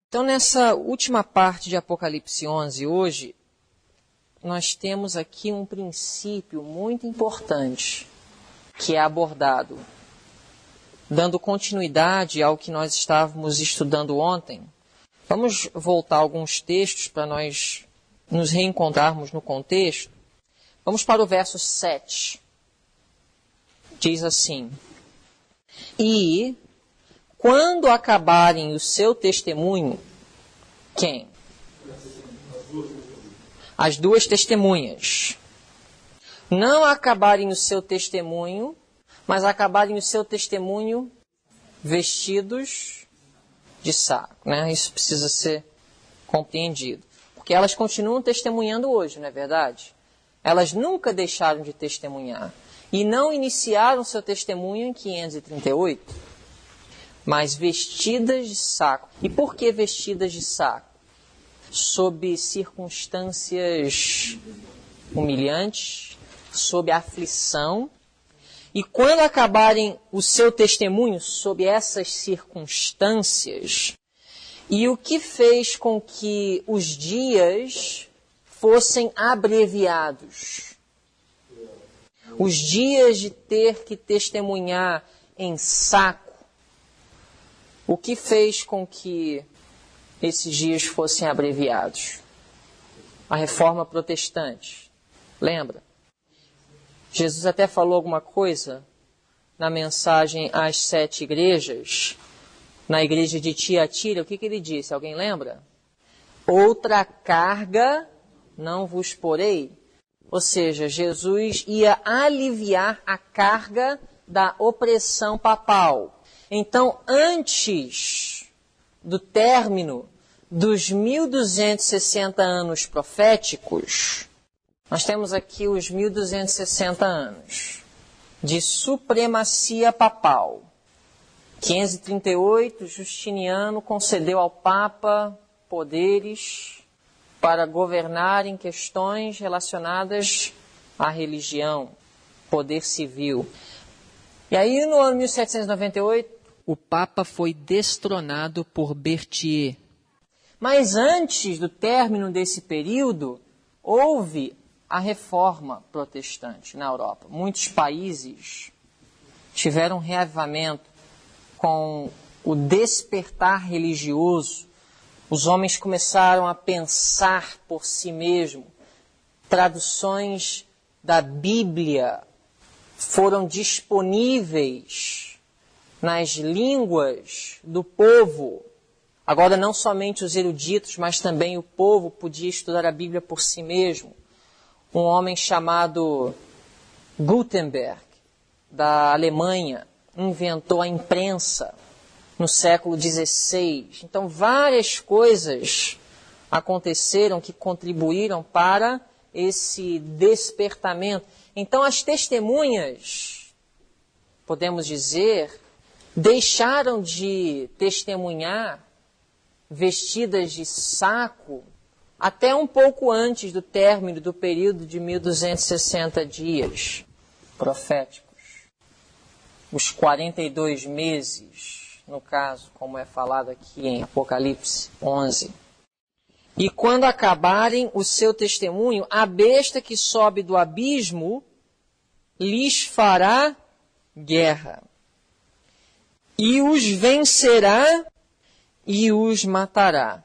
Então, nessa última parte de Apocalipse 11, hoje, nós temos aqui um princípio muito importante que é abordado, dando continuidade ao que nós estávamos estudando ontem. Vamos voltar a alguns textos para nós nos reencontrarmos no contexto. Vamos para o verso 7. Diz assim: E quando acabarem o seu testemunho, quem? As duas testemunhas. Não acabarem o seu testemunho, mas acabarem o seu testemunho vestidos de saco, né? Isso precisa ser compreendido. Porque elas continuam testemunhando hoje, não é verdade? Elas nunca deixaram de testemunhar. E não iniciaram seu testemunho em 538, mas vestidas de saco. E por que vestidas de saco? Sob circunstâncias humilhantes, sob aflição. E quando acabarem o seu testemunho sob essas circunstâncias, e o que fez com que os dias fossem abreviados? Os dias de ter que testemunhar em saco, o que fez com que esses dias fossem abreviados? A Reforma Protestante. Lembra? Jesus até falou alguma coisa na mensagem às 7 igrejas, na igreja de Tiatira. O que ele disse? Alguém lembra? Outra carga não vos porei. Ou seja, Jesus ia aliviar a carga da opressão papal. Então, antes do término dos 1260 anos proféticos, nós temos aqui os 1260 anos de supremacia papal. 538, Justiniano concedeu ao Papa poderes para governar em questões relacionadas à religião, poder civil. E aí, no ano 1798, o Papa foi destronado por Berthier. Mas antes do término desse período, houve a Reforma Protestante na Europa. Muitos países tiveram reavivamento com o despertar religioso. Os homens começaram a pensar por si mesmos. Traduções da Bíblia foram disponíveis nas línguas do povo. Agora, não somente os eruditos, mas também o povo podia estudar a Bíblia por si mesmo. Um homem chamado Gutenberg, da Alemanha, inventou a imprensa no século XVI. Então, várias coisas aconteceram que contribuíram para esse despertamento. Então, as testemunhas, podemos dizer, deixaram de testemunhar vestidas de saco até um pouco antes do término do período de 1260 dias proféticos. Os 42 meses, no caso, como é falado aqui em Apocalipse 11. E quando acabarem o seu testemunho, a besta que sobe do abismo lhes fará guerra. E os vencerá e os matará.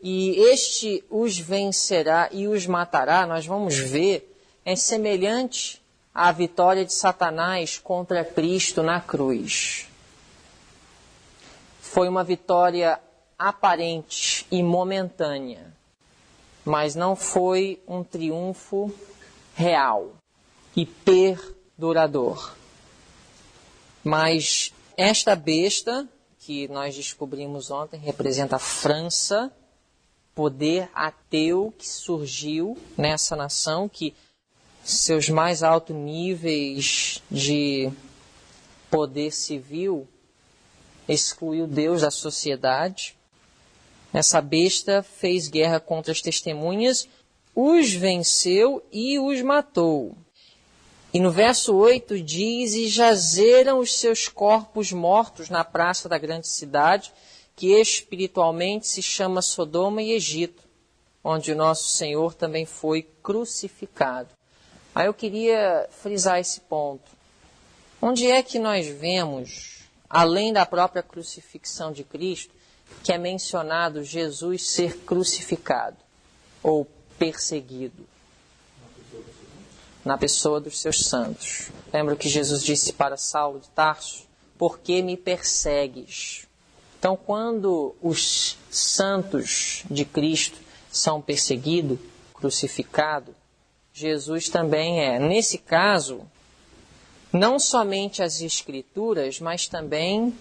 E este os vencerá e os matará, nós vamos ver, é semelhante à vitória de Satanás contra Cristo na cruz. Foi uma vitória aparente e momentânea, mas não foi um triunfo real e perdurador. Mas esta besta, que nós descobrimos ontem, representa a França, poder ateu que surgiu nessa nação, que seus mais altos níveis de poder civil excluiu Deus da sociedade. Essa besta fez guerra contra as testemunhas, os venceu e os matou. E no verso 8 diz: E jazeram os seus corpos mortos na praça da grande cidade, que espiritualmente se chama Sodoma e Egito, onde o nosso Senhor também foi crucificado. Aí eu queria frisar esse ponto. Onde é que nós vemos, além da própria crucifixão de Cristo, que é mencionado Jesus ser crucificado ou perseguido? Na pessoa dos seus santos. Lembra que Jesus disse para Saulo de Tarso: por que me persegues? Então, quando os santos de Cristo são perseguidos, crucificados, Jesus também é. Nesse caso, não somente as Escrituras, mas também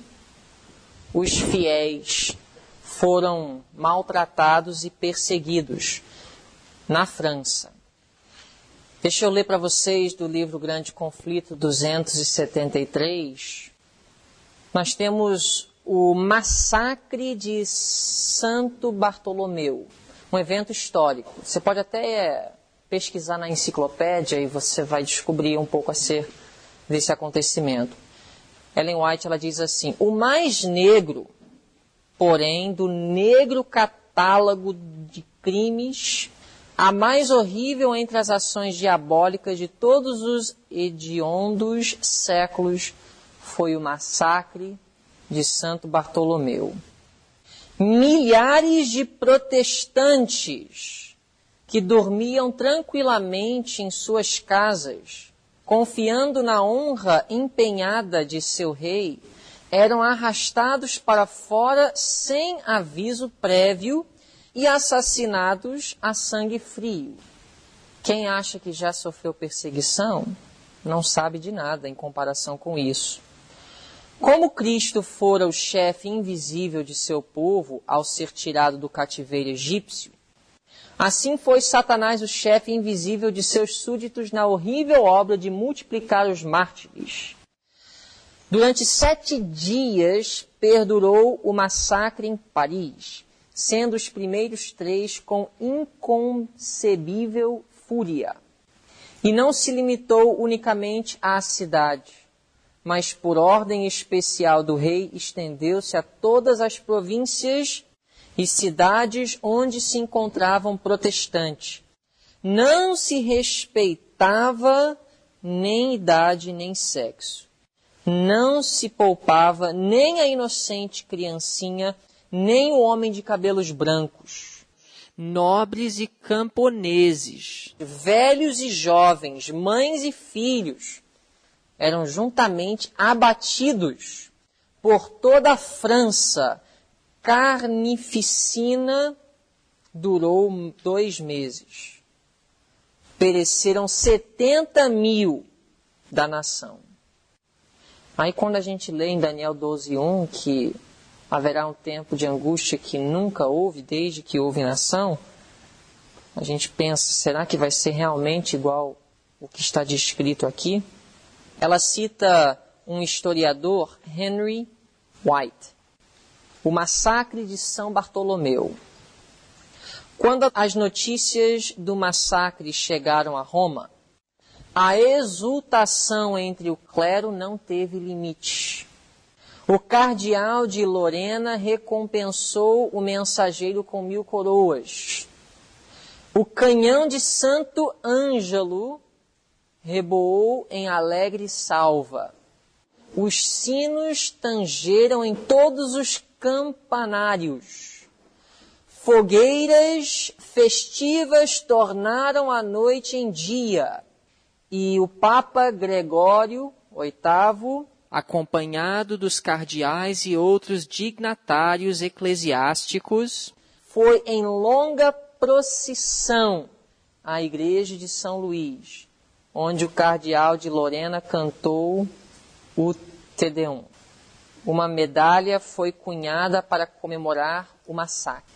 os fiéis foram maltratados e perseguidos na França. Deixa eu ler para vocês do livro Grande Conflito 273. Nós temos o massacre de Santo Bartolomeu, um evento histórico. Você pode até pesquisar na enciclopédia e você vai descobrir um pouco acerca desse acontecimento. Ellen White, ela diz assim: o mais negro, porém, do negro catálogo de crimes, a mais horrível entre as ações diabólicas de todos os hediondos séculos, foi o massacre de Santo Bartolomeu. Milhares de protestantes que dormiam tranquilamente em suas casas, confiando na honra empenhada de seu rei, eram arrastados para fora sem aviso prévio e assassinados a sangue frio. Quem acha que já sofreu perseguição não sabe de nada em comparação com isso. Como Cristo fora o chefe invisível de seu povo ao ser tirado do cativeiro egípcio, assim foi Satanás o chefe invisível de seus súditos na horrível obra de multiplicar os mártires. Durante 7 dias perdurou o massacre em Paris, sendo os primeiros 3 com inconcebível fúria. E não se limitou unicamente à cidade, mas por ordem especial do rei estendeu-se a todas as províncias e cidades onde se encontravam protestantes. Não se respeitava nem idade nem sexo. Não se poupava nem a inocente criancinha, nem o homem de cabelos brancos. Nobres e camponeses, velhos e jovens, mães e filhos, eram juntamente abatidos. Por toda a França, carnificina durou 2 meses. Pereceram 70.000 da nação. Aí quando a gente lê em Daniel 12:1 que haverá um tempo de angústia que nunca houve desde que houve nação, a gente pensa, será que vai ser realmente igual o que está descrito aqui? Ela cita um historiador, Henry White, o massacre de São Bartolomeu. Quando as notícias do massacre chegaram a Roma, a exultação entre o clero não teve limite. O cardeal de Lorena recompensou o mensageiro com 1000 coroas. O canhão de Santo Ângelo reboou em alegre salva. Os sinos tangeram em todos os campanários. Fogueiras festivas tornaram a noite em dia. E o Papa Gregório VIII, acompanhado dos cardeais e outros dignatários eclesiásticos, foi em longa procissão à igreja de São Luís, onde o cardeal de Lorena cantou o Te Deum. Uma medalha foi cunhada para comemorar o massacre.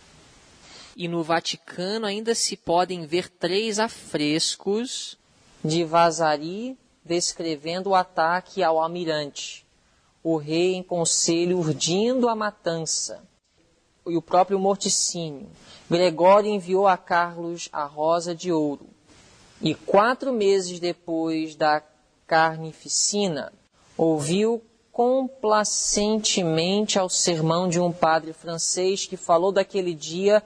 E no Vaticano ainda se podem ver 3 afrescos de Vasari descrevendo o ataque ao almirante, o rei em conselho urdindo a matança, e o próprio morticínio. Gregório enviou a Carlos a rosa de ouro, e 4 meses depois da carnificina, ouviu complacentemente ao sermão de um padre francês que falou daquele dia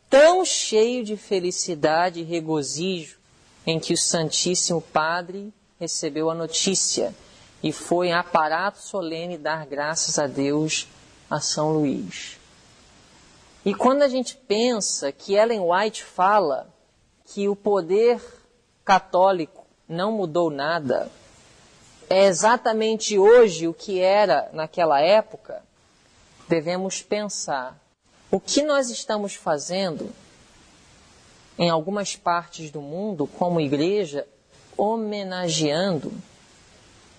tão cheio de felicidade e regozijo em que o Santíssimo Padre recebeu a notícia e foi em aparato solene dar graças a Deus a São Luís. E quando a gente pensa que Ellen White fala que o poder católico não mudou nada, é exatamente hoje o que era naquela época, devemos pensar o que nós estamos fazendo em algumas partes do mundo como igreja, homenageando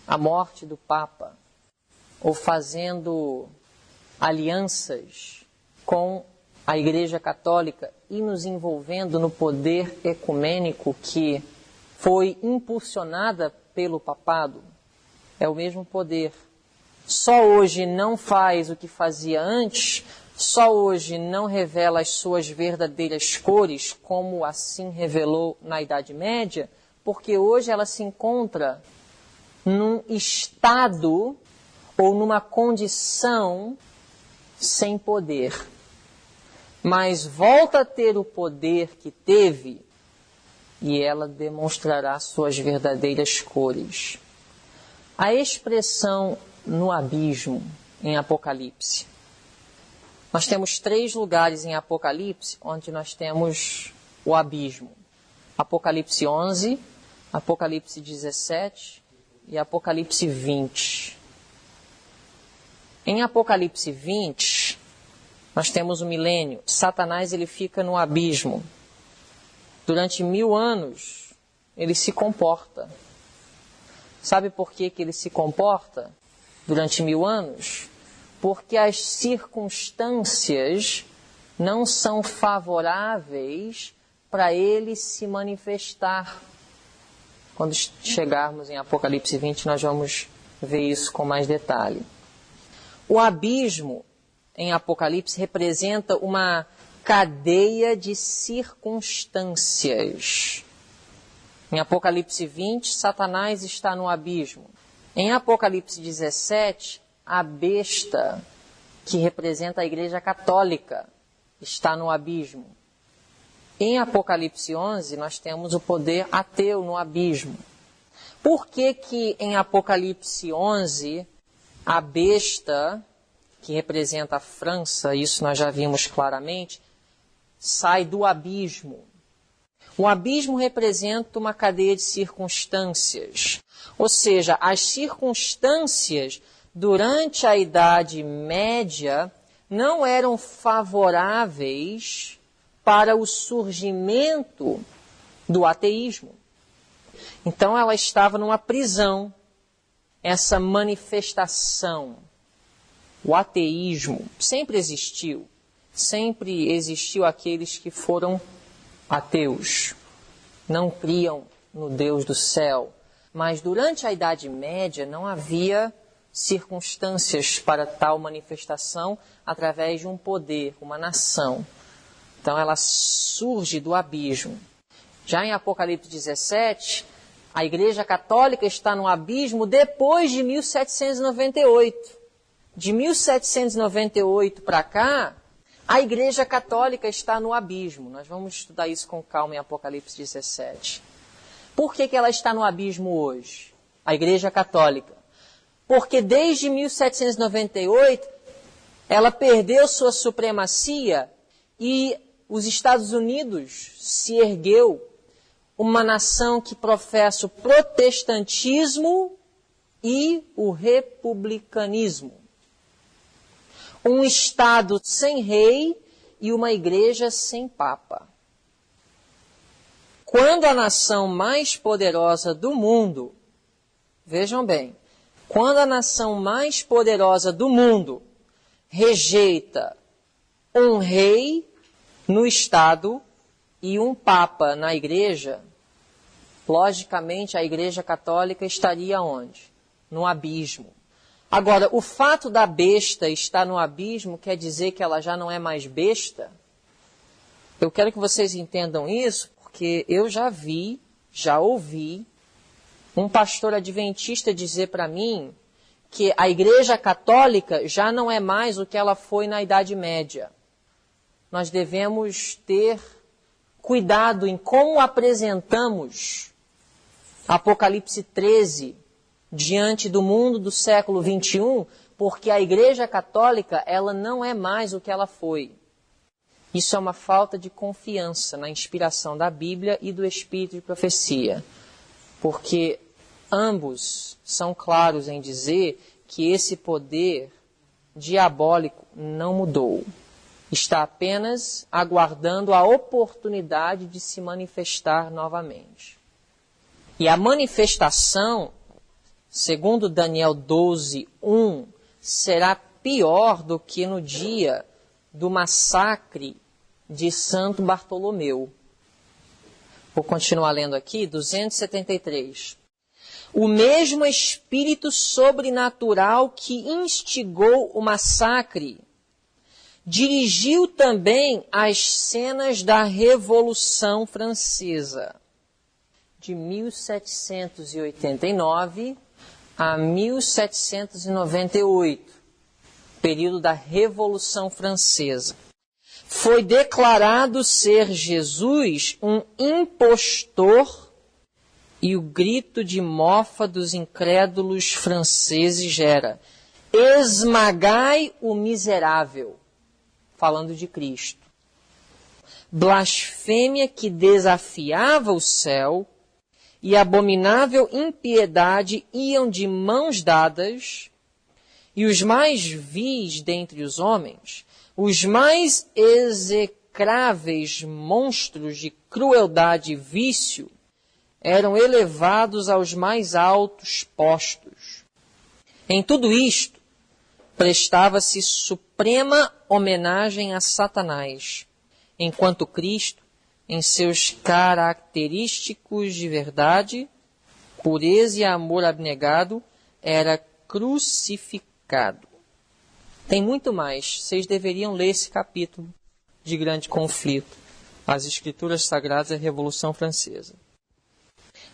a morte do Papa ou fazendo alianças com a Igreja Católica e nos envolvendo no poder ecumênico que foi impulsionada pelo papado. É o mesmo poder. Só hoje não faz o que fazia antes, só hoje não revela as suas verdadeiras cores, como assim revelou na Idade Média, porque hoje ela se encontra num estado ou numa condição sem poder. Mas volta a ter o poder que teve e ela demonstrará suas verdadeiras cores. A expressão no abismo, em Apocalipse. Nós temos 3 lugares em Apocalipse onde nós temos o abismo. Apocalipse 11, Apocalipse 17 e Apocalipse 20. Em Apocalipse 20, nós temos o milênio. Satanás ele fica no abismo. Durante 1000 anos, ele se comporta. Sabe por que ele se comporta durante 1000 anos? Porque as circunstâncias não são favoráveis para ele se manifestar. Quando chegarmos em Apocalipse 20, nós vamos ver isso com mais detalhe. O abismo em Apocalipse representa uma cadeia de circunstâncias. Em Apocalipse 20, Satanás está no abismo. Em Apocalipse 17, a besta, que representa a Igreja Católica, está no abismo. Em Apocalipse 11, nós temos o poder ateu no abismo. Por que que em Apocalipse 11, a besta, que representa a França, isso nós já vimos claramente, sai do abismo? O abismo representa uma cadeia de circunstâncias. Ou seja, as circunstâncias durante a Idade Média não eram favoráveis para o surgimento do ateísmo. Então ela estava numa prisão, essa manifestação. O ateísmo sempre existiu aqueles que foram ateus, não criam no Deus do céu. Mas durante a Idade Média não havia circunstâncias para tal manifestação através de um poder, uma nação. Então ela surge do abismo. Já em Apocalipse 17, a Igreja Católica está no abismo depois de 1798. De 1798 para cá, a Igreja Católica está no abismo. Nós vamos estudar isso com calma em Apocalipse 17. Por que ela está no abismo hoje? A Igreja Católica. Porque desde 1798, ela perdeu sua supremacia e os Estados Unidos se ergueu uma nação que professa o protestantismo e o republicanismo. Um Estado sem rei e uma igreja sem papa. Quando a nação mais poderosa do mundo, vejam bem, quando a nação mais poderosa do mundo rejeita um rei no Estado e um papa na igreja, logicamente a Igreja Católica estaria onde? No abismo. Agora, o fato da besta estar no abismo quer dizer que ela já não é mais besta? Eu quero que vocês entendam isso, porque eu já ouvi um pastor adventista dizer para mim que a Igreja Católica já não é mais o que ela foi na Idade Média. Nós devemos ter cuidado em como apresentamos Apocalipse 13 diante do mundo do século 21, porque a Igreja Católica ela não é mais o que ela foi. Isso é uma falta de confiança na inspiração da Bíblia e do Espírito de profecia, porque ambos são claros em dizer que esse poder diabólico não mudou. Está apenas aguardando a oportunidade de se manifestar novamente. E a manifestação, segundo Daniel 12:1, será pior do que no dia do massacre de Santo Bartolomeu. Vou continuar lendo aqui, 273. O mesmo espírito sobrenatural que instigou o massacre dirigiu também as cenas da Revolução Francesa, de 1789 a 1798, período da Revolução Francesa. Foi declarado ser Jesus um impostor e o grito de mofa dos incrédulos franceses era: esmagai o miserável, falando de Cristo. Blasfêmia que desafiava o céu e abominável impiedade iam de mãos dadas, e os mais vis dentre os homens, os mais execráveis monstros de crueldade e vício, eram elevados aos mais altos postos. Em tudo isto, prestava-se suprema homenagem a Satanás, enquanto Cristo, em seus característicos de verdade, pureza e amor abnegado, era crucificado. Tem muito mais. Vocês deveriam ler esse capítulo de grande conflito. As Escrituras Sagradas e a Revolução Francesa.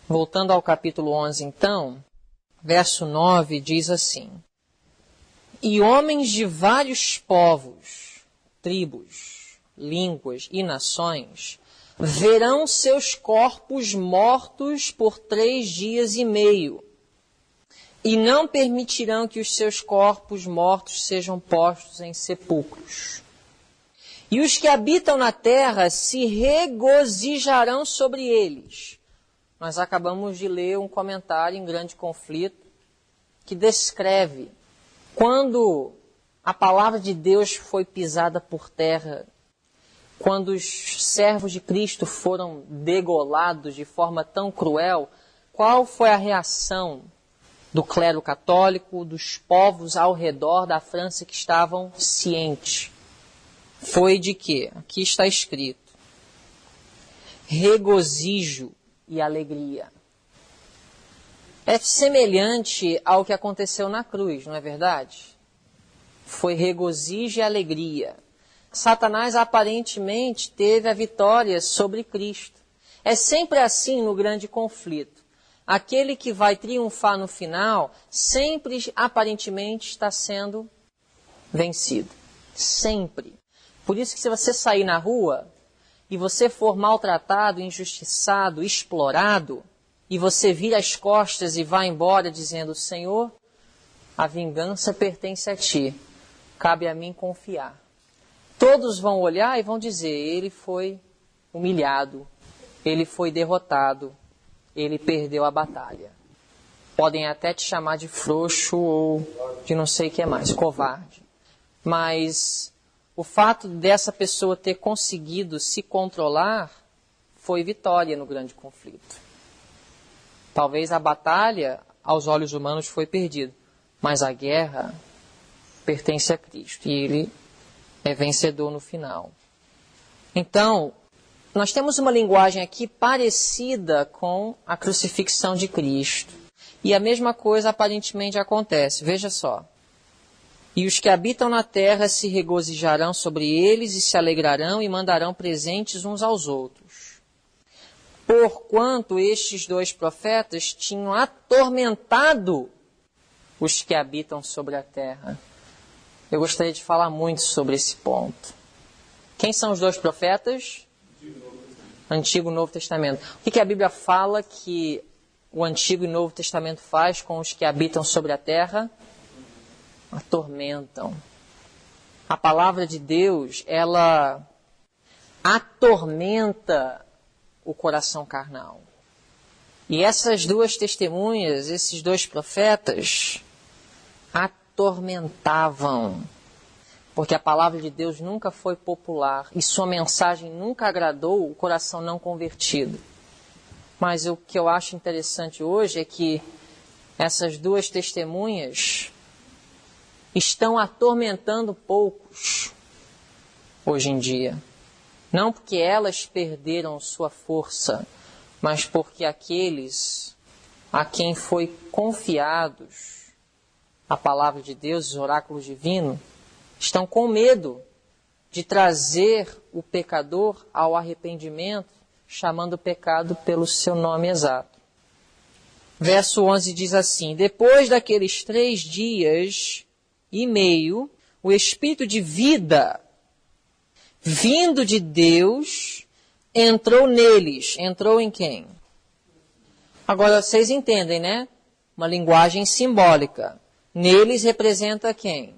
Voltando ao capítulo 11, então, verso 9 diz assim: e homens de vários povos, tribos, línguas e nações verão seus corpos mortos por 3 dias e meio, e não permitirão que os seus corpos mortos sejam postos em sepulcros. E os que habitam na terra se regozijarão sobre eles. Nós acabamos de ler um comentário em Grande Conflito que descreve quando a palavra de Deus foi pisada por terra, quando os servos de Cristo foram degolados de forma tão cruel, qual foi a reação do clero católico, dos povos ao redor da França que estavam cientes? Foi de quê? Aqui está escrito: regozijo e alegria. É semelhante ao que aconteceu na cruz, não é verdade? Foi regozijo e alegria. Satanás aparentemente teve a vitória sobre Cristo. É sempre assim no grande conflito. Aquele que vai triunfar no final, sempre aparentemente está sendo vencido. Sempre. Por isso que se você sair na rua e você for maltratado, injustiçado, explorado, e você vira as costas e vai embora dizendo: Senhor, a vingança pertence a ti, cabe a mim confiar. Todos vão olhar e vão dizer: ele foi humilhado, ele foi derrotado, ele perdeu a batalha. Podem até te chamar de frouxo ou de não sei o que mais, covarde. Mas o fato dessa pessoa ter conseguido se controlar foi vitória no grande conflito. Talvez a batalha, aos olhos humanos, foi perdida, mas a guerra pertence a Cristo e ele é vencedor no final. Então, nós temos uma linguagem aqui parecida com a crucifixão de Cristo. E a mesma coisa aparentemente acontece. Veja só. E os que habitam na terra se regozijarão sobre eles e se alegrarão e mandarão presentes uns aos outros. Porquanto estes 2 profetas tinham atormentado os que habitam sobre a terra. Eu gostaria de falar muito sobre esse ponto. Quem são os dois profetas? Antigo e Novo Testamento. O que a Bíblia fala que o Antigo e Novo Testamento faz com os que habitam sobre a terra? Atormentam. A palavra de Deus, ela atormenta o coração carnal. E essas duas testemunhas, esses dois profetas, atormentavam. Porque a palavra de Deus nunca foi popular e sua mensagem nunca agradou o coração não convertido. Mas o que eu acho interessante hoje é que essas duas testemunhas estão atormentando poucos hoje em dia. Não porque elas perderam sua força, mas porque aqueles a quem foi confiados a palavra de Deus, os oráculos divinos, estão com medo de trazer o pecador ao arrependimento, chamando o pecado pelo seu nome exato. Verso 11 diz assim: depois daqueles 3 dias e meio, o Espírito de vida, vindo de Deus, entrou neles. Entrou em quem? Agora vocês entendem, né? Uma linguagem simbólica. Neles representa quem?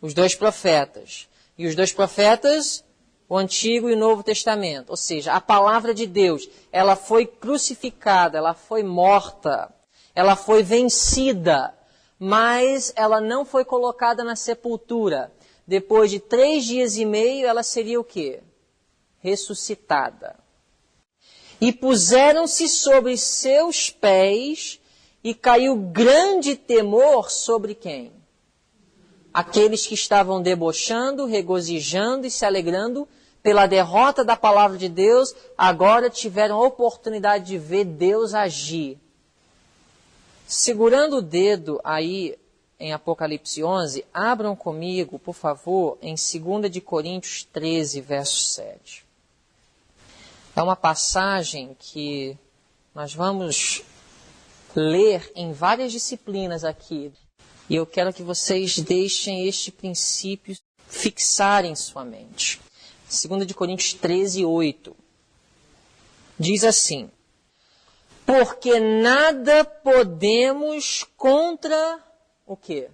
Os dois profetas. E os dois profetas, o Antigo e o Novo Testamento. Ou seja, a palavra de Deus, ela foi crucificada, ela foi morta, ela foi vencida, mas ela não foi colocada na sepultura. Depois de 3 dias e meio, ela seria o quê? Ressuscitada. E puseram-se sobre seus pés, e caiu grande temor sobre quem? Aqueles que estavam debochando, regozijando e se alegrando pela derrota da palavra de Deus, agora tiveram a oportunidade de ver Deus agir. Segurando o dedo aí em Apocalipse 11, abram comigo, por favor, em 2 de Coríntios 13, verso 7. É uma passagem que nós vamos ler em várias disciplinas aqui. E eu quero que vocês deixem este princípio fixar em sua mente. 2 de Coríntios 13, 8. Diz assim: porque nada podemos contra o quê?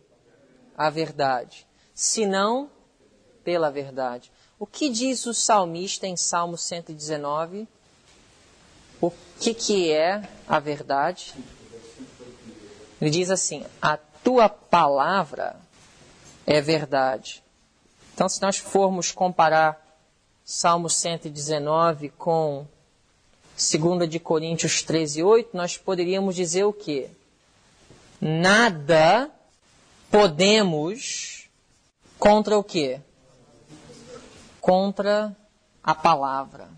A verdade, senão pela verdade. O que diz o salmista em Salmo 119? O que é a verdade? Ele diz assim: a tua palavra é verdade. Então, se nós formos comparar Salmo 119 com 2 de Coríntios 13, 8, nós poderíamos dizer o quê? Nada podemos contra o quê? Contra a palavra.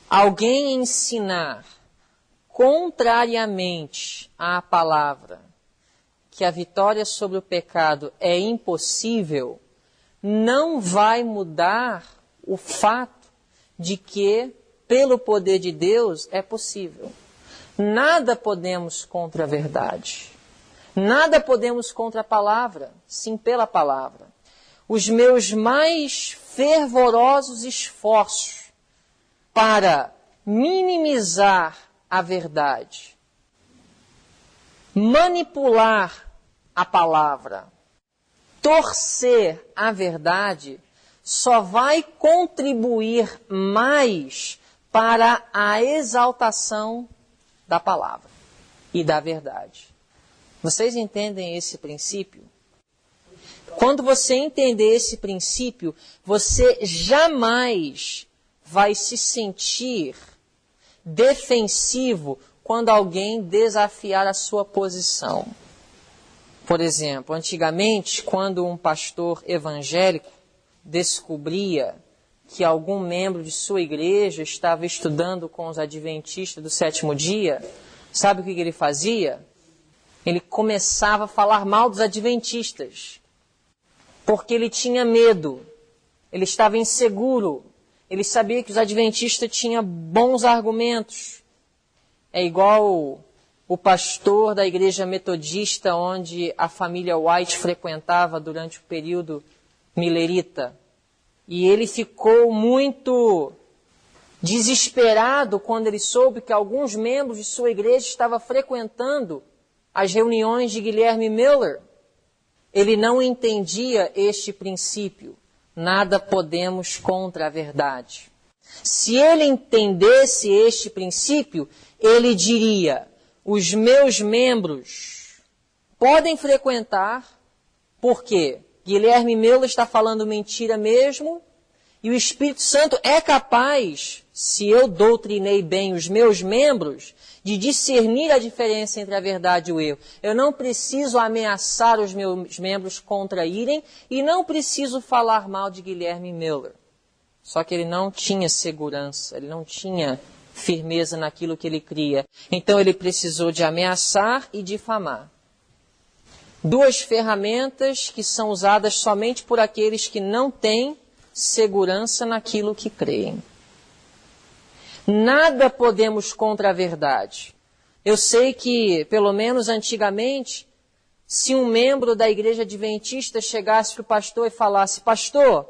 Alguém ensinar contrariamente à palavra que a vitória sobre o pecado é impossível, não vai mudar o fato de que, pelo poder de Deus, é possível. Nada podemos contra a verdade. Nada podemos contra a palavra, sim pela palavra. Os meus mais fervorosos esforços para minimizar a verdade, manipular a palavra, torcer a verdade, só vai contribuir mais para a exaltação da palavra e da verdade. Vocês entendem esse princípio? Quando você entender esse princípio, você jamais vai se sentir defensivo quando alguém desafiar a sua posição. Por exemplo, antigamente, quando um pastor evangélico descobria que algum membro de sua igreja estava estudando com os adventistas do 7º dia, sabe o que ele fazia? Ele começava a falar mal dos adventistas, porque ele tinha medo, ele estava inseguro, ele sabia que os adventistas tinham bons argumentos. É igual o pastor da igreja metodista onde a família White frequentava durante o período milerita. E ele ficou muito desesperado quando ele soube que alguns membros de sua igreja estavam frequentando as reuniões de Guilherme Miller. Ele não entendia este princípio. Nada podemos contra a verdade. Se ele entendesse este princípio, ele diria: os meus membros podem frequentar, porque Guilherme Miller está falando mentira mesmo, e o Espírito Santo é capaz, se eu doutrinei bem os meus membros, de discernir a diferença entre a verdade e o erro. Eu não preciso ameaçar os meus membros contra irem e não preciso falar mal de Guilherme Miller. Só que ele não tinha segurança, ele não tinha firmeza naquilo que ele cria. Então ele precisou de ameaçar e difamar. Duas ferramentas que são usadas somente por aqueles que não têm segurança naquilo que creem. Nada podemos contra a verdade. Eu sei que, pelo menos antigamente, se um membro da igreja adventista chegasse para o pastor e falasse: pastor,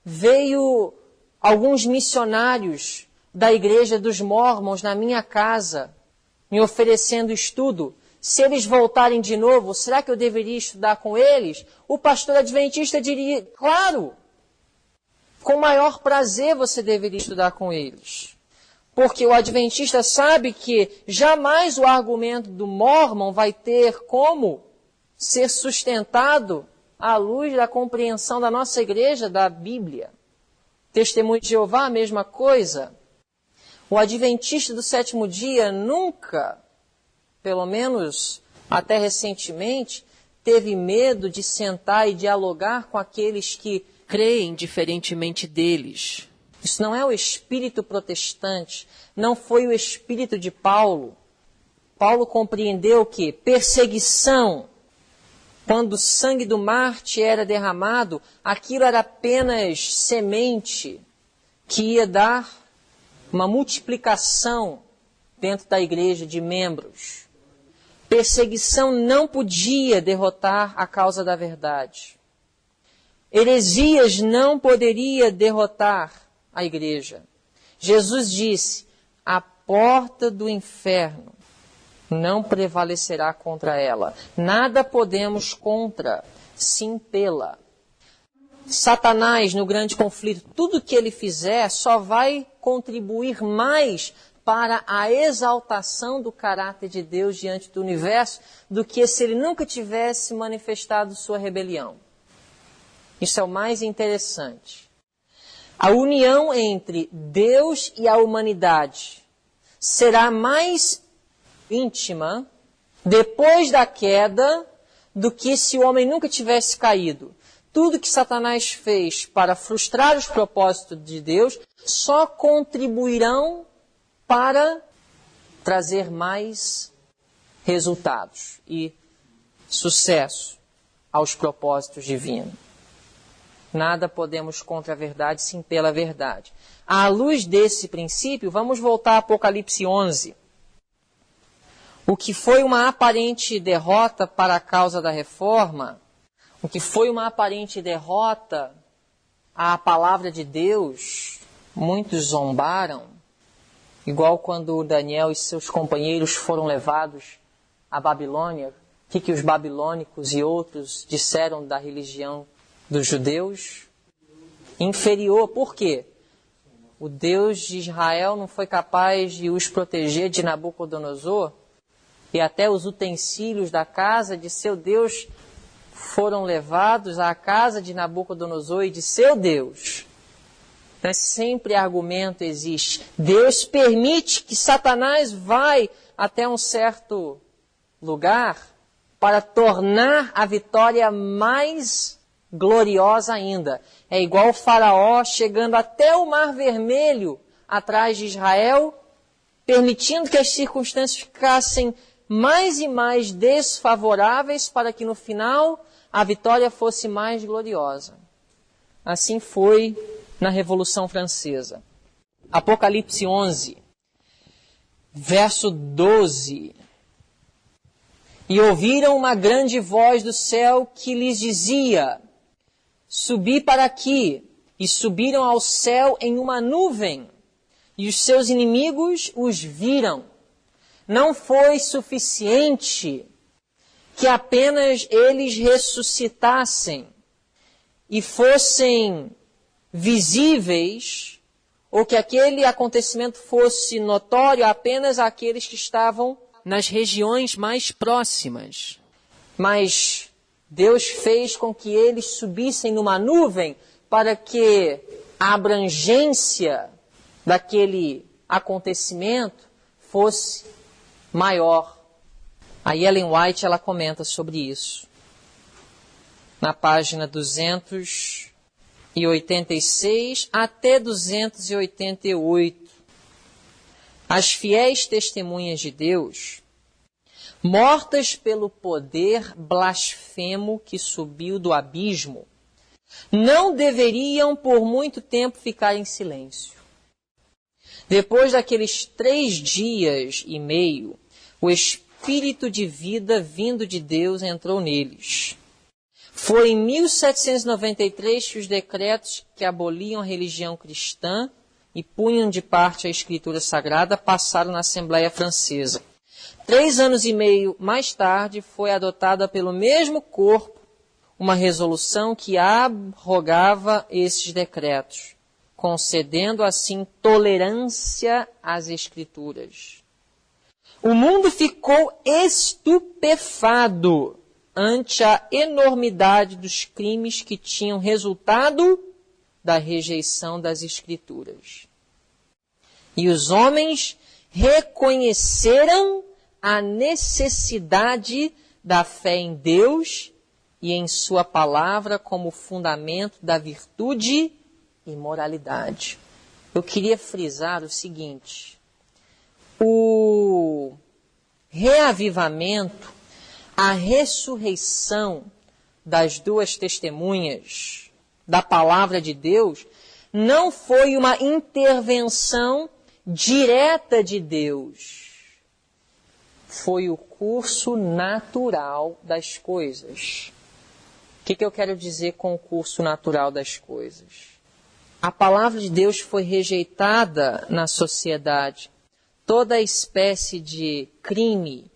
veio alguns missionários da igreja dos Mormons na minha casa, me oferecendo estudo. Se eles voltarem de novo, será que eu deveria estudar com eles? O pastor adventista diria: claro, com maior prazer você deveria estudar com eles. Porque o adventista sabe que jamais o argumento do Mormon vai ter como ser sustentado à luz da compreensão da nossa igreja, da Bíblia. Testemunho de Jeová, a mesma coisa. O adventista do sétimo dia nunca, pelo menos até recentemente, teve medo de sentar e dialogar com aqueles que creem diferentemente deles. Isso não é o espírito protestante, não foi o espírito de Paulo. Paulo compreendeu que perseguição, quando o sangue do Marte era derramado, aquilo era apenas semente que ia dar uma multiplicação dentro da igreja de membros. Perseguição não podia derrotar a causa da verdade. Heresias não poderia derrotar a igreja. Jesus disse: a porta do inferno não prevalecerá contra ela. Nada podemos contra, sim pela. Satanás, no grande conflito, tudo que ele fizer só vai contribuir mais para a exaltação do caráter de Deus diante do universo do que se ele nunca tivesse manifestado sua rebelião. Isso é o mais interessante. A união entre Deus e a humanidade será mais íntima depois da queda do que se o homem nunca tivesse caído. Tudo que Satanás fez para frustrar os propósitos de Deus só contribuirão para trazer mais resultados e sucesso aos propósitos divinos. Nada podemos contra a verdade, sim pela verdade. À luz desse princípio, vamos voltar a Apocalipse 11. O que foi uma aparente derrota para a causa da reforma, o que foi uma aparente derrota à palavra de Deus, muitos zombaram, igual quando Daniel e seus companheiros foram levados à Babilônia. O que os babilônicos e outros disseram da religião dos judeus? Inferior. Por quê? O Deus de Israel não foi capaz de os proteger de Nabucodonosor? E até os utensílios da casa de seu Deus foram levados à casa de Nabucodonosor e de seu Deus. Então, sempre argumento existe. Deus permite que Satanás vai até um certo lugar para tornar a vitória mais gloriosa ainda. É igual o Faraó chegando até o Mar Vermelho atrás de Israel, permitindo que as circunstâncias ficassem mais e mais desfavoráveis para que no final a vitória fosse mais gloriosa. Assim foi na Revolução Francesa. Apocalipse 11, verso 12. E ouviram uma grande voz do céu que lhes dizia: subi para aqui. E subiram ao céu em uma nuvem, e os seus inimigos os viram. Não foi suficiente que apenas eles ressuscitassem e fossem visíveis, ou que aquele acontecimento fosse notório apenas àqueles que estavam nas regiões mais próximas. Mas Deus fez com que eles subissem numa nuvem para que a abrangência daquele acontecimento fosse maior. A Ellen White, ela comenta sobre isso. Na página 286 até 288. As fiéis testemunhas de Deus, mortas pelo poder blasfemo que subiu do abismo, não deveriam por muito tempo ficar em silêncio. Depois daqueles 3 dias e meio, o espírito de vida vindo de Deus entrou neles. Foi em 1793 que os decretos que aboliam a religião cristã e punham de parte a Escritura Sagrada passaram na Assembleia Francesa. 3 anos e meio mais tarde, foi adotada pelo mesmo corpo uma resolução que abrogava esses decretos, concedendo assim tolerância às Escrituras. O mundo ficou estupefado ante a enormidade dos crimes que tinham resultado da rejeição das Escrituras. E os homens reconheceram a necessidade da fé em Deus e em sua palavra como fundamento da virtude e moralidade. Eu queria frisar o seguinte: o reavivamento, a ressurreição das 2 testemunhas da palavra de Deus não foi uma intervenção direta de Deus. Foi o curso natural das coisas. O que eu quero dizer com o curso natural das coisas? A palavra de Deus foi rejeitada na sociedade. Toda espécie de crime,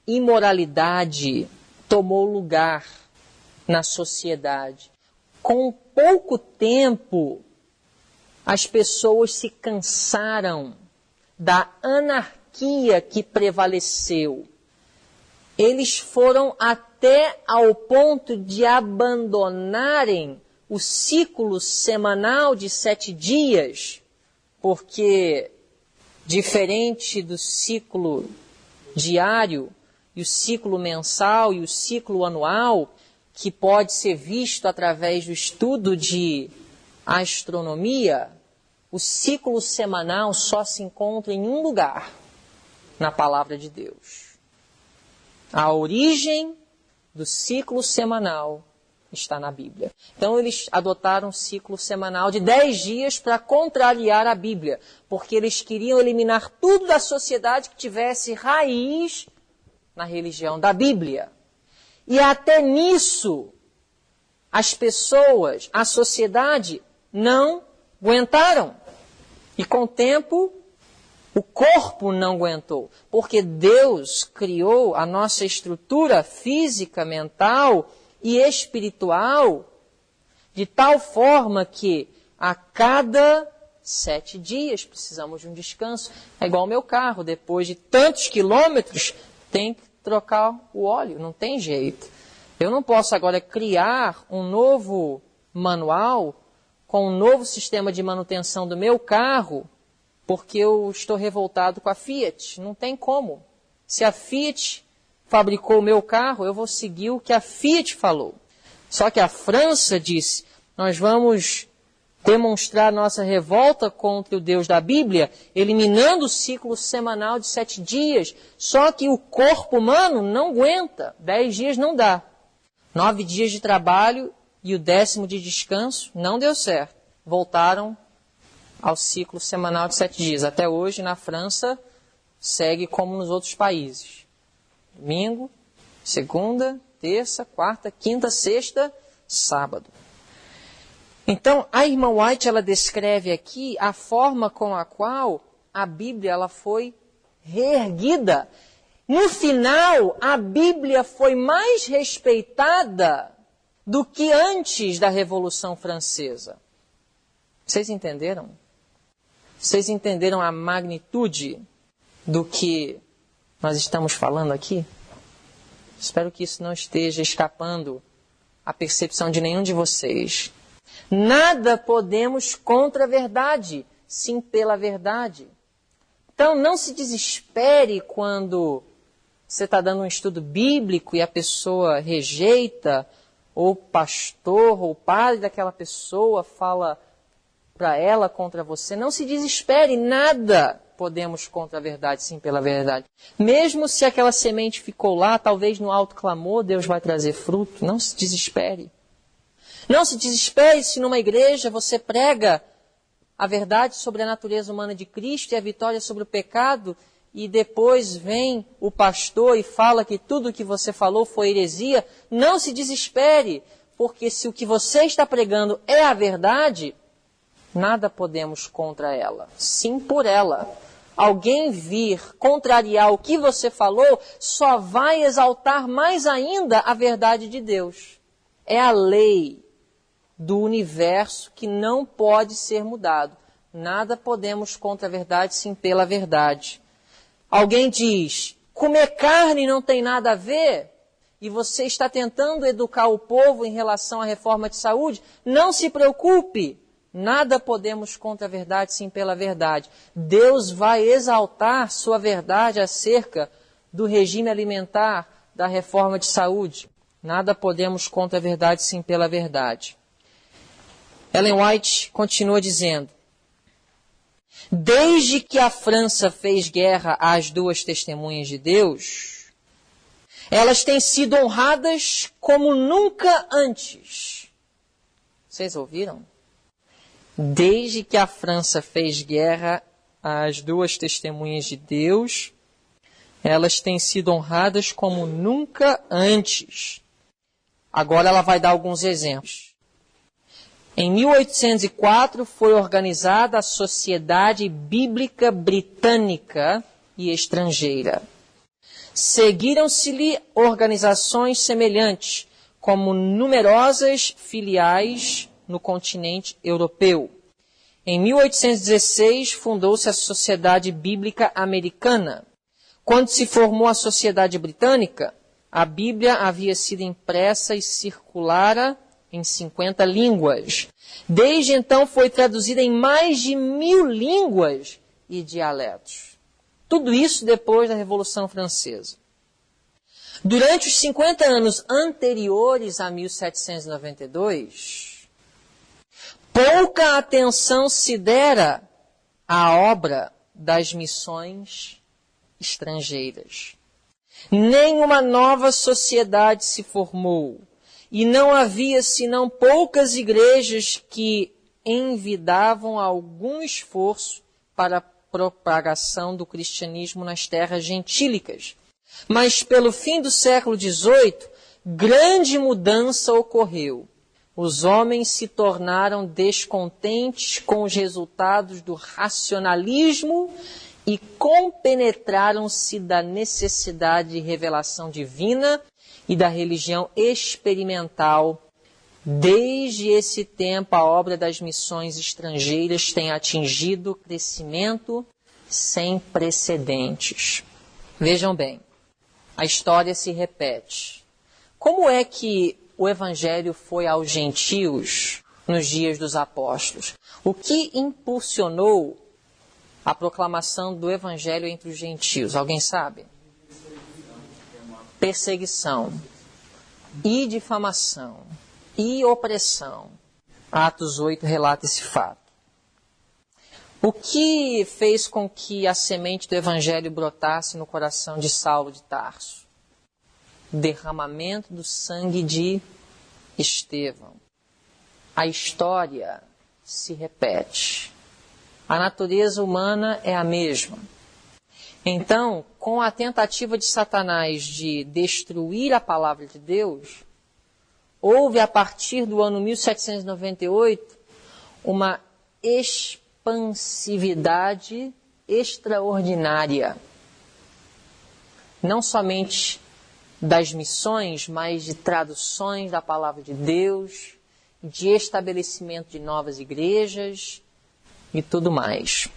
imoralidade tomou lugar na sociedade. Com pouco tempo, as pessoas se cansaram da anarquia que prevaleceu. Eles foram até ao ponto de abandonarem o ciclo semanal de 7 dias, porque, diferente do ciclo diário, e o ciclo mensal e o ciclo anual, que pode ser visto através do estudo de astronomia, o ciclo semanal só se encontra em um lugar, na palavra de Deus. A origem do ciclo semanal está na Bíblia. Então eles adotaram um ciclo semanal de 10 dias para contrariar a Bíblia, porque eles queriam eliminar tudo da sociedade que tivesse raiz na religião da Bíblia. E até nisso, as pessoas, a sociedade, não aguentaram. E com o tempo, o corpo não aguentou. Porque Deus criou a nossa estrutura física, mental e espiritual de tal forma que a cada 7 dias precisamos de um descanso. É igual ao meu carro, depois de tantos quilômetros, tem que trocar o óleo, não tem jeito. Eu não posso agora criar um novo manual com um novo sistema de manutenção do meu carro, porque eu estou revoltado com a Fiat. Não tem como. Se a Fiat fabricou o meu carro, eu vou seguir o que a Fiat falou. Só que a França disse, nós vamos demonstrar nossa revolta contra o Deus da Bíblia, eliminando o ciclo semanal de 7 dias. Só que o corpo humano não aguenta. 10 dias não dá. 9 dias de trabalho e o 10º de descanso não deu certo. Voltaram ao ciclo semanal de 7 dias. Até hoje, na França, segue como nos outros países. Domingo, Segunda, terça, quarta, quinta, sexta, sábado. Então, a irmã White, ela descreve aqui a forma com a qual a Bíblia ela foi reerguida. No final, a Bíblia foi mais respeitada do que antes da Revolução Francesa. Vocês entenderam? Vocês entenderam a magnitude do que nós estamos falando aqui? Espero que isso não esteja escapando à percepção de nenhum de vocês. Nada podemos contra a verdade, sim pela verdade. Então não se desespere quando você está dando um estudo bíblico e a pessoa rejeita, ou o pastor ou o padre daquela pessoa fala para ela contra você. Não se desespere, nada podemos contra a verdade, sim pela verdade. Mesmo se aquela semente ficou lá, talvez no alto clamor, Deus vai trazer fruto. Não se desespere. Não se desespere se numa igreja você prega a verdade sobre a natureza humana de Cristo e a vitória sobre o pecado, e depois vem o pastor e fala que tudo o que você falou foi heresia. Não se desespere, porque se o que você está pregando é a verdade, nada podemos contra ela, sim por ela. Alguém vir contrariar o que você falou só vai exaltar mais ainda a verdade de Deus. É a lei do universo que não pode ser mudado. Nada podemos contra a verdade, sim pela verdade. Alguém diz, comer carne não tem nada a ver, e você está tentando educar o povo em relação à reforma de saúde, não se preocupe. Nada podemos contra a verdade, sim pela verdade. Deus vai exaltar sua verdade acerca do regime alimentar, da reforma de saúde. Nada podemos contra a verdade, sim pela verdade. Ellen White continua dizendo, desde que a França fez guerra às duas testemunhas de Deus, elas têm sido honradas como nunca antes. Vocês ouviram? Desde que a França fez guerra às duas testemunhas de Deus, elas têm sido honradas como nunca antes. Agora ela vai dar alguns exemplos. Em 1804 foi organizada a Sociedade Bíblica Britânica e Estrangeira. Seguiram-se-lhe organizações semelhantes, como numerosas filiais no continente europeu. Em 1816 fundou-se a Sociedade Bíblica Americana. Quando se formou a Sociedade Britânica, a Bíblia havia sido impressa e circulara em 50 línguas. Desde então foi traduzida em mais de 1000 línguas e dialetos. Tudo isso depois da Revolução Francesa. Durante os 50 anos anteriores a 1792, pouca atenção se dera à obra das missões estrangeiras. Nenhuma nova sociedade se formou. E não havia senão poucas igrejas que envidavam algum esforço para a propagação do cristianismo nas terras gentílicas. Mas pelo fim do século XVIII, grande mudança ocorreu. Os homens se tornaram descontentes com os resultados do racionalismo e compenetraram-se da necessidade de revelação divina e da religião experimental. Desde esse tempo, a obra das missões estrangeiras tem atingido crescimento sem precedentes. Vejam bem, a história se repete. Como é que o evangelho foi aos gentios nos dias dos apóstolos? O que impulsionou a proclamação do evangelho entre os gentios? Alguém sabe? Perseguição e difamação e opressão. Atos 8 relata esse fato. O que fez com que a semente do evangelho brotasse no coração de Saulo de Tarso? Derramamento do sangue de Estevão. A história se repete. A natureza humana é a mesma. Então, com a tentativa de Satanás de destruir a palavra de Deus, houve a partir do ano 1798 uma expansividade extraordinária, não somente das missões, mas de traduções da palavra de Deus, de estabelecimento de novas igrejas e tudo mais.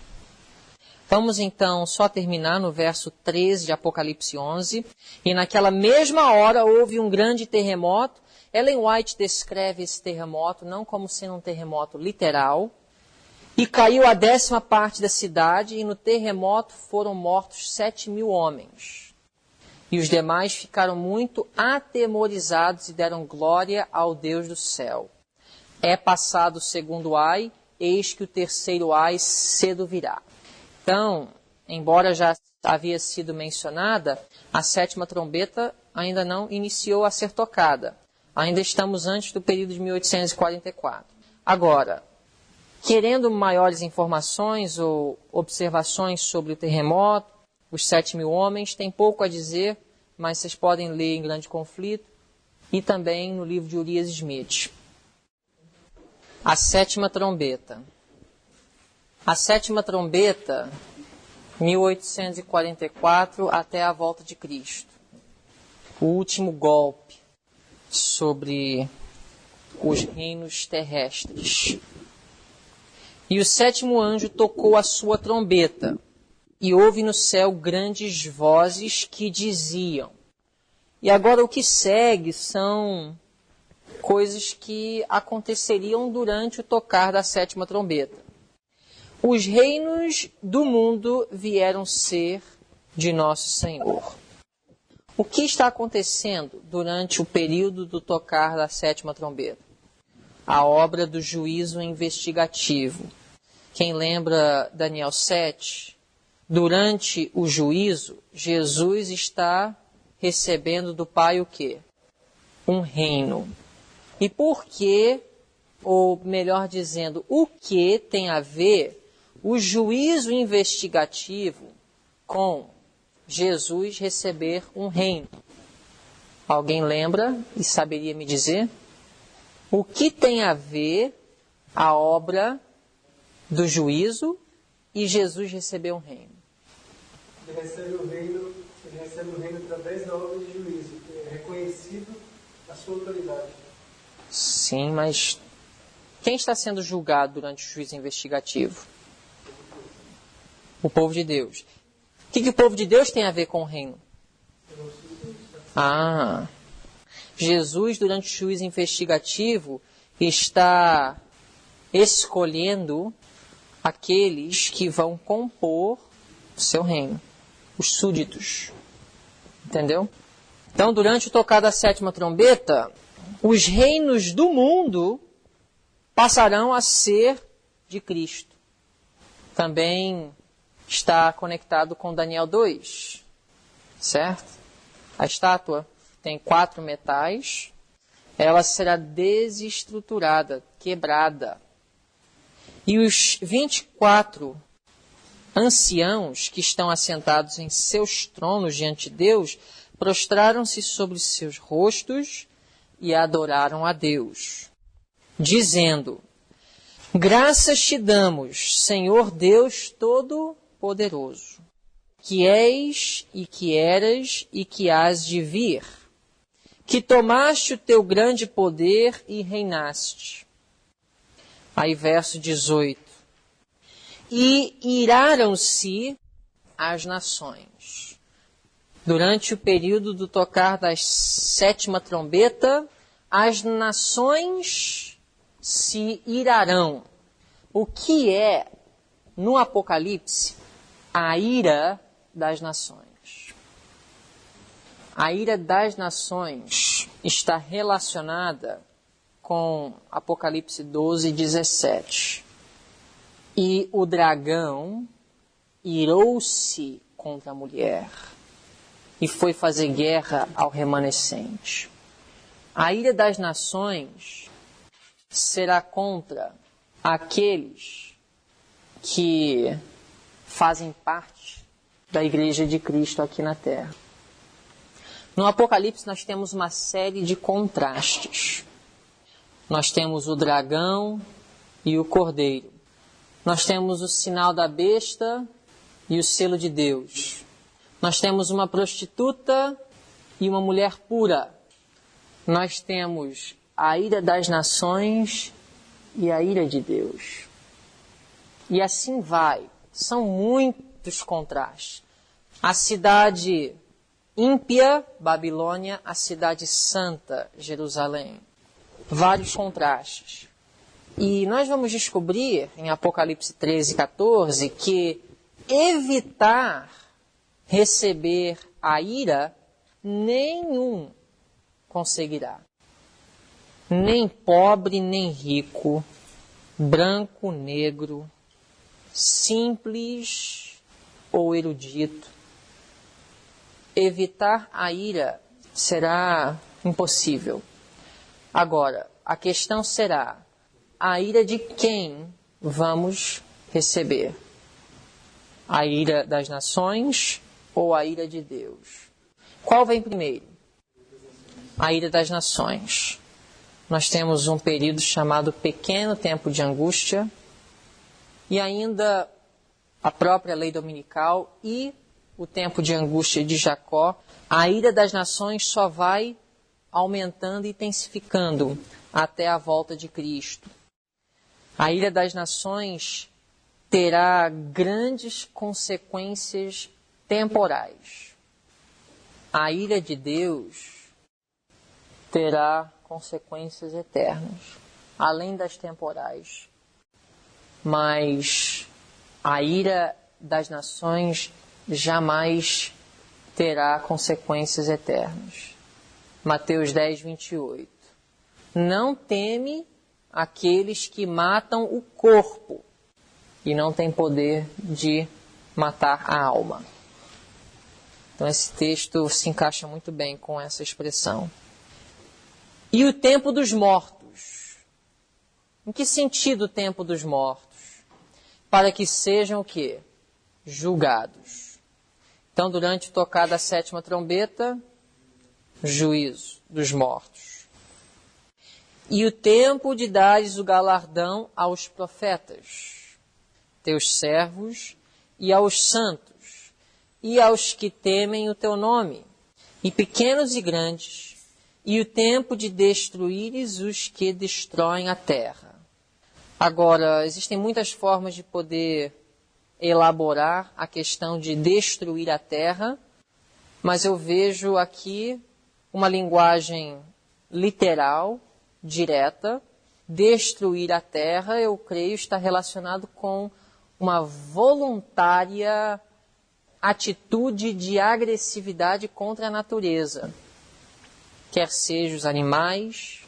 Vamos então só terminar no verso 13 de Apocalipse 11. E naquela mesma hora houve um grande terremoto. Ellen White descreve esse terremoto não como sendo um terremoto literal. E caiu a 10ª parte da cidade, e no terremoto foram mortos 7.000 homens. E os demais ficaram muito atemorizados e deram glória ao Deus do céu. É passado o segundo ai, eis que o terceiro ai cedo virá. Então, embora já havia sido mencionada, a 7ª trombeta ainda não iniciou a ser tocada. Ainda estamos antes do período de 1844. Agora, querendo maiores informações ou observações sobre o terremoto, os 7.000 homens, tem pouco a dizer, mas vocês podem ler em Grande Conflito e também no livro de Urias Smith. A 7ª trombeta. A 7ª trombeta, 1844 até a volta de Cristo. O último golpe sobre os reinos terrestres. E o 7º anjo tocou a sua trombeta, e houve no céu grandes vozes que diziam. E agora o que segue são coisas que aconteceriam durante o tocar da 7ª trombeta. Os reinos do mundo vieram ser de nosso Senhor. O que está acontecendo durante o período do tocar da 7ª trombeta? A obra do juízo investigativo. Quem lembra Daniel 7? Durante o juízo, Jesus está recebendo do Pai o quê? Um reino. E por que, ou melhor dizendo, o que tem a ver o juízo investigativo com Jesus receber um reino? Alguém lembra e saberia me dizer? O que tem a ver a obra do juízo e Jesus receber um reino? Ele recebe o reino através da obra de juízo, que é reconhecido a sua autoridade. Sim, mas quem está sendo julgado durante o juízo investigativo? O povo de Deus. O que o povo de Deus tem a ver com o reino? Jesus, durante o juízo investigativo, está escolhendo aqueles que vão compor o seu reino, os súditos. Entendeu? Então, durante o tocar da 7ª trombeta, os reinos do mundo passarão a ser de Cristo. Também está conectado com Daniel 2, certo? A estátua tem 4 metais, ela será desestruturada, quebrada. E os 24 anciãos que estão assentados em seus tronos diante de Deus, prostraram-se sobre seus rostos e adoraram a Deus, dizendo: graças te damos, Senhor Deus Todo-Poderoso, que és e que eras e que hás de vir, que tomaste o teu grande poder e reinaste. Aí verso 18. E iraram-se as nações. Durante o período do tocar da 7ª trombeta, as nações se irarão. O que é, no Apocalipse, a ira das nações? A ira das nações está relacionada com Apocalipse 12, 17. E o dragão irou-se contra a mulher e foi fazer guerra ao remanescente. A ira das nações será contra aqueles que fazem parte da Igreja de Cristo aqui na Terra. No Apocalipse nós temos uma série de contrastes. Nós temos o dragão e o cordeiro. Nós temos o sinal da besta e o selo de Deus. Nós temos uma prostituta e uma mulher pura. Nós temos a ira das nações e a ira de Deus. E assim vai. São muitos contrastes. A cidade ímpia, Babilônia, a cidade santa, Jerusalém. Vários contrastes. E nós vamos descobrir, em Apocalipse 13, 14, que evitar receber a ira, nenhum conseguirá. Nem pobre, nem rico, branco, negro, simples ou erudito. Evitar a ira será impossível. Agora, a questão será, a ira de quem vamos receber? A ira das nações ou a ira de Deus? Qual vem primeiro? A ira das nações. Nós temos um período chamado pequeno tempo de angústia e ainda a própria lei dominical e o tempo de angústia de Jacó. A ira das nações só vai aumentando e intensificando até a volta de Cristo. A ira das nações terá grandes consequências temporais. A ira de Deus terá consequências eternas, além das temporais. Mas a ira das nações jamais terá consequências eternas. Mateus 10, 28. Não teme aqueles que matam o corpo e não têm poder de matar a alma. Então esse texto se encaixa muito bem com essa expressão. E o tempo dos mortos. Em que sentido o tempo dos mortos? Para que sejam o quê? Julgados. Então, durante o tocar da 7ª trombeta, juízo dos mortos. E o tempo de dares o galardão aos profetas, teus servos, e aos santos, e aos que temem o teu nome, e pequenos e grandes, e o tempo de destruíres os que destroem a terra. Agora, existem muitas formas de poder elaborar a questão de destruir a terra, mas eu vejo aqui uma linguagem literal, direta. Destruir a terra, eu creio, está relacionado com uma voluntária atitude de agressividade contra a natureza, quer seja os animais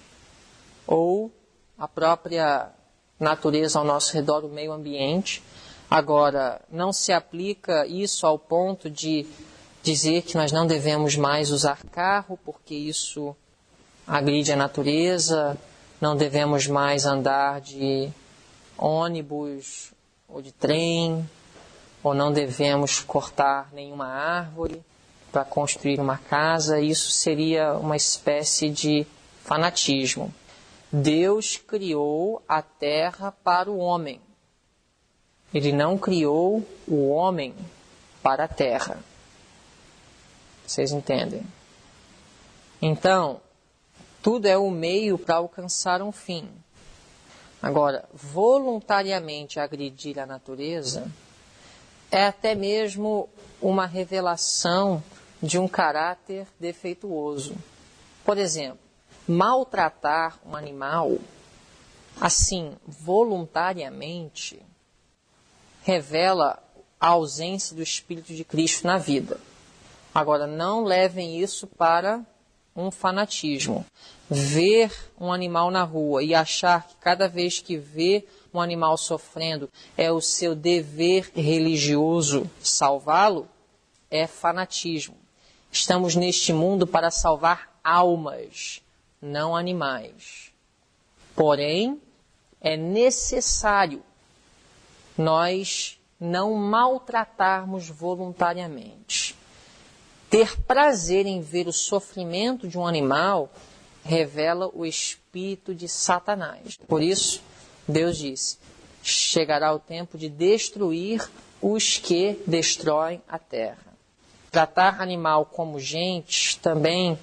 ou a própria natureza ao nosso redor, o meio ambiente. Agora, não se aplica isso ao ponto de dizer que nós não devemos mais usar carro, porque isso agride a natureza, não devemos mais andar de ônibus ou de trem, ou não devemos cortar nenhuma árvore para construir uma casa. Isso seria uma espécie de fanatismo. Deus criou a terra para o homem. Ele não criou o homem para a terra. Vocês entendem? Então, tudo é o meio para alcançar um fim. Agora, voluntariamente agredir a natureza é até mesmo uma revelação de um caráter defeituoso. Por exemplo, maltratar um animal, assim, voluntariamente, revela a ausência do Espírito de Cristo na vida. Agora, não levem isso para um fanatismo. Ver um animal na rua e achar que cada vez que vê um animal sofrendo é o seu dever religioso salvá-lo, é fanatismo. Estamos neste mundo para salvar almas, não animais. Porém, é necessário nós não maltratarmos voluntariamente. Ter prazer em ver o sofrimento de um animal revela o espírito de Satanás. Por isso, Deus disse, chegará o tempo de destruir os que destroem a terra. Tratar animal como gente também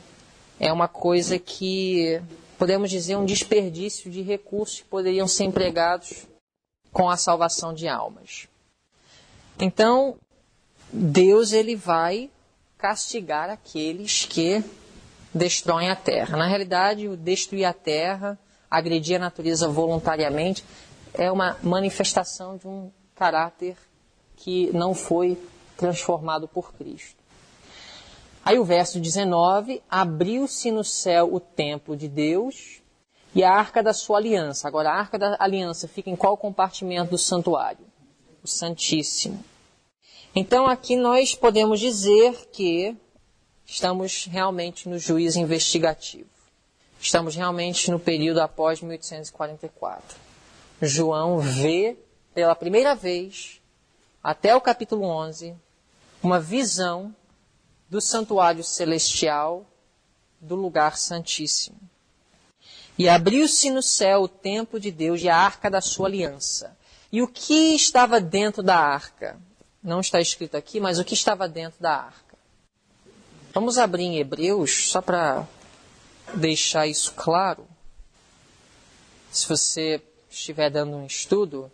é uma coisa que, podemos dizer, um desperdício de recursos que poderiam ser empregados com a salvação de almas. Então, Deus ele vai castigar aqueles que destroem a terra. Na realidade, o destruir a terra, agredir a natureza voluntariamente, é uma manifestação de um caráter que não foi transformado por Cristo. Aí o verso 19, abriu-se no céu o templo de Deus e a arca da sua aliança. Agora, a arca da aliança fica em qual compartimento do santuário? O Santíssimo. Então, aqui nós podemos dizer que estamos realmente no juízo investigativo. Estamos realmente no período após 1844. João vê, pela primeira vez, até o capítulo 11, uma visão do santuário celestial, do lugar santíssimo. E abriu-se no céu o templo de Deus e a arca da sua aliança. E o que estava dentro da arca? Não está escrito aqui, mas o que estava dentro da arca? Vamos abrir em Hebreus, só para deixar isso claro. Se você estiver dando um estudo,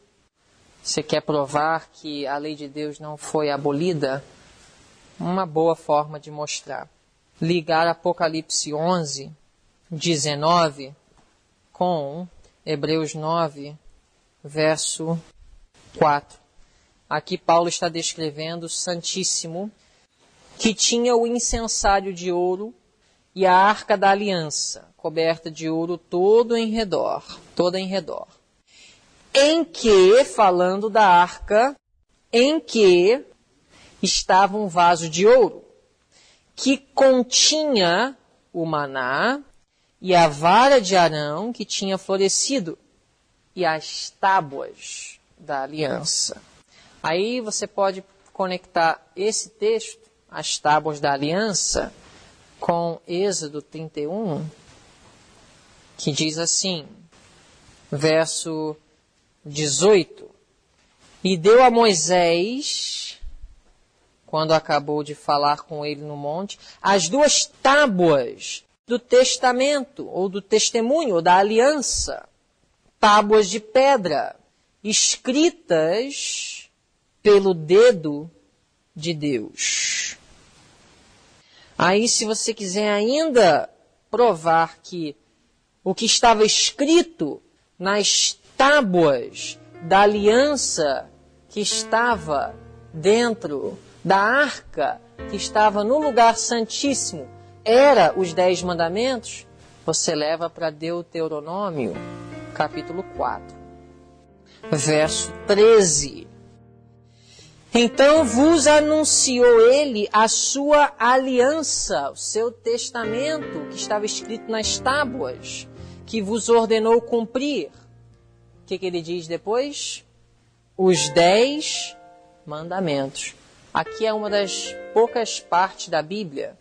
você quer provar que a lei de Deus não foi abolida, uma boa forma de mostrar. Ligar Apocalipse 11, 19 com Hebreus 9, verso 4. Aqui Paulo está descrevendo o Santíssimo, que tinha o incensário de ouro e a arca da aliança, coberta de ouro toda em redor. Em que, falando da arca, em que estava um vaso de ouro, que continha o maná e a vara de Arão que tinha florescido, e as tábuas da aliança. Aí você pode conectar esse texto, as tábuas da aliança, com Êxodo 31, que diz assim, verso 18, e deu a Moisés, quando acabou de falar com ele no monte, as 2 tábuas do testamento, ou do testemunho, ou da aliança, tábuas de pedra, escritas pelo dedo de Deus. Aí, se você quiser ainda provar que o que estava escrito nas tábuas da aliança que estava dentro da arca, que estava no lugar santíssimo, era os 10 mandamentos, você leva para Deuteronômio, capítulo 4, verso 13. Então vos anunciou ele a sua aliança, o seu testamento, que estava escrito nas tábuas, que vos ordenou cumprir. O que ele diz depois? Os 10 mandamentos. Aqui é uma das poucas partes da Bíblia,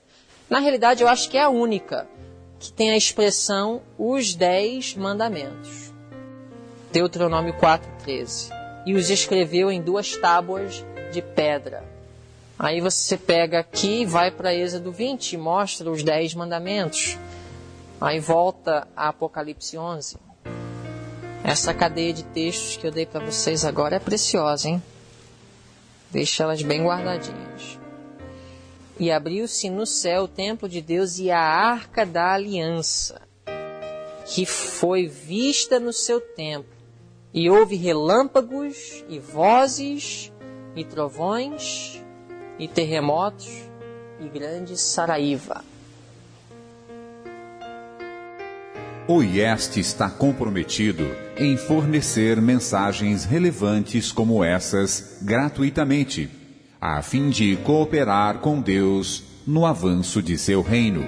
na realidade eu acho que é a única, que tem a expressão os 10 mandamentos. Deuteronômio 4:13. E os escreveu em 2 tábuas de pedra. Aí você pega aqui, vai para Êxodo 20 e mostra os 10 mandamentos. Aí volta a Apocalipse 11. Essa cadeia de textos que eu dei para vocês agora é preciosa, hein? Deixa elas bem guardadinhas. E abriu-se no céu o templo de Deus e a arca da aliança, que foi vista no seu templo. E houve relâmpagos e vozes e trovões e terremotos e grande saraíva. O IEST está comprometido em fornecer mensagens relevantes como essas gratuitamente, a fim de cooperar com Deus no avanço de seu reino.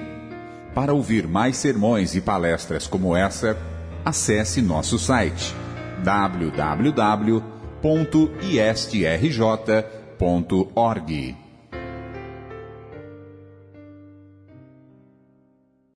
Para ouvir mais sermões e palestras como essa, acesse nosso site www.iest.org. www.istrj.org.